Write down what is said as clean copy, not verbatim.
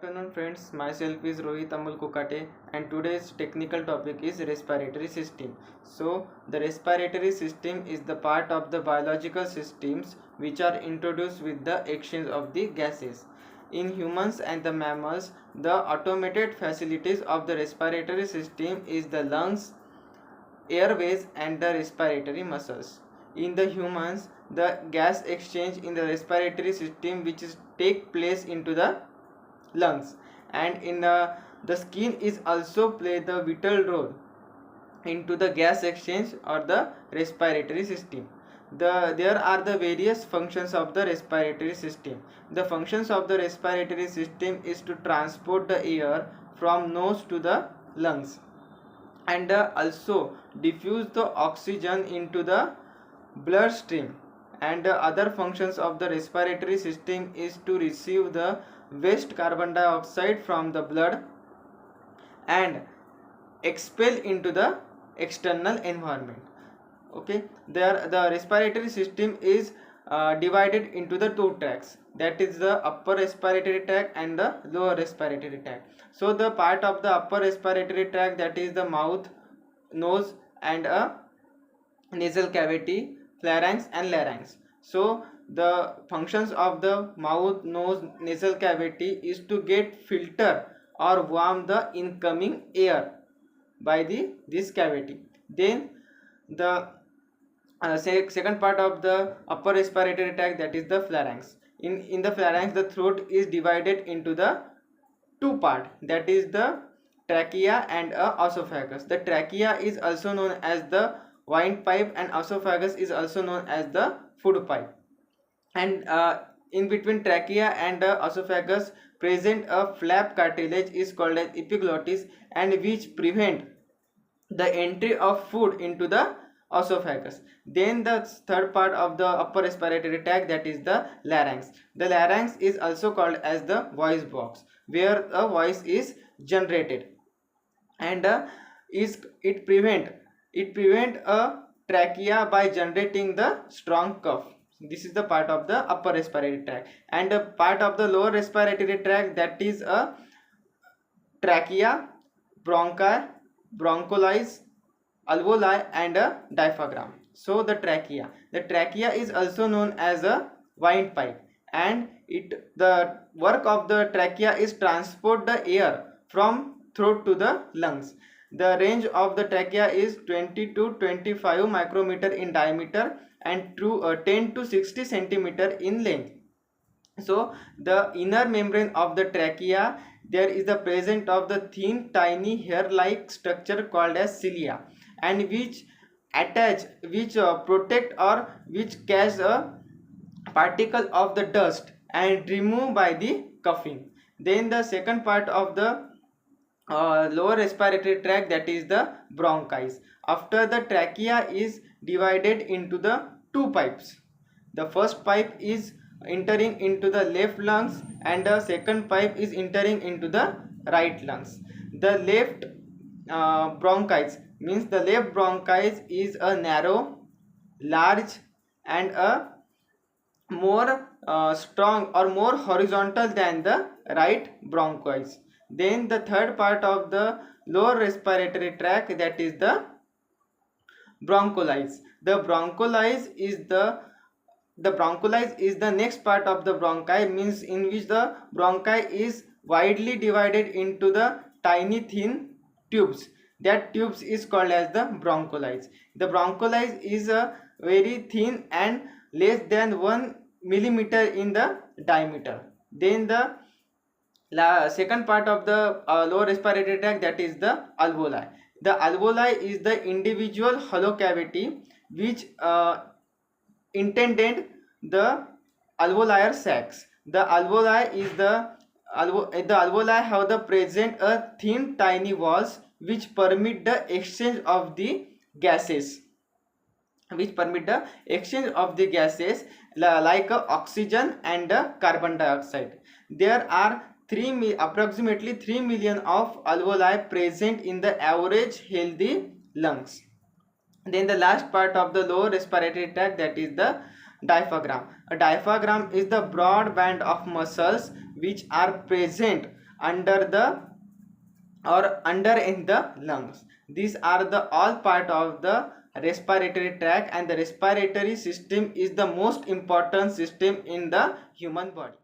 Afternoon friends, myself is Rohit Amul Kokate and today's technical topic is respiratory system. So the respiratory system is the part of the biological systems which are introduced with the exchange of the gases. In humans and the mammals, the automated facilities of the respiratory system is the lungs, airways and the respiratory muscles. In the humans, the gas exchange in the respiratory system which is take place into the lungs, and in the skin is also play the vital role into the gas exchange or the respiratory system. There are the various functions of the respiratory system. The functions of the respiratory system is to transport the air from nose to the lungs, and also diffuse the oxygen into the bloodstream. And other functions of the respiratory system is to receive the waste carbon dioxide from the blood and expel into the external environment. Okay, there the respiratory system is divided into the two tracks, that is the upper respiratory tract and the lower respiratory tract. So the part of the upper respiratory tract, that is the mouth, nose and a nasal cavity, pharynx and larynx. So the functions of the mouth, nose, nasal cavity is to get filter or warm the incoming air by this cavity. Then the second part of the upper respiratory tract, that is the pharynx. In the pharynx, the throat is divided into the two part, that is the trachea and esophagus. The trachea is also known as the windpipe and esophagus is also known as the food pipe. And in between trachea and esophagus present a flap cartilage is called as epiglottis, and which prevent the entry of food into the esophagus. Then the third part of the upper respiratory tract, that is the larynx. The larynx is also called as the voice box, where a voice is generated, and it prevent a trachea by generating the strong cough. This is the part of the upper respiratory tract. And a part of the lower respiratory tract, that is a trachea, bronchi, bronchioles, alveoli and a diaphragm. So the trachea is also known as a windpipe, and the work of the trachea is transport the air from throat to the lungs. The range of the trachea is 20 to 25 micrometer in diameter and 10 to 60 centimeter in length. So the inner membrane of the trachea, there is the presence of the thin tiny hair like structure called as cilia, and which protect or which catch a particle of the dust and remove by the coughing. Then the second part of the lower respiratory tract, that is the bronchi. After the trachea is divided into the two pipes. The first pipe is entering into the left lungs and the second pipe is entering into the right lungs. The left bronchi means the left bronchi is a narrow, large and a more strong or more horizontal than the right bronchus. Then the third part of the lower respiratory tract, that is the bronchioles. The bronchioles is the next part of the bronchi, means in which the bronchi is widely divided into the tiny thin tubes. That tubes is called as the bronchioles. The bronchioles is a very thin and less than 1 millimeter in the diameter. Then the second part of the lower respiratory tract, that is the alveoli. The alveoli is the individual hollow cavity which intended the alveolar sacs. The alveoli is the alveoli have the present a thin tiny walls which permit the exchange of the gases, like oxygen and carbon dioxide. There are approximately 3 million of alveoli present in the average healthy lungs. Then the last part of the lower respiratory tract, that is the diaphragm. A diaphragm is the broad band of muscles which are present under the under in the lungs. These are the all part of the respiratory tract, and the respiratory system is the most important system in the human body.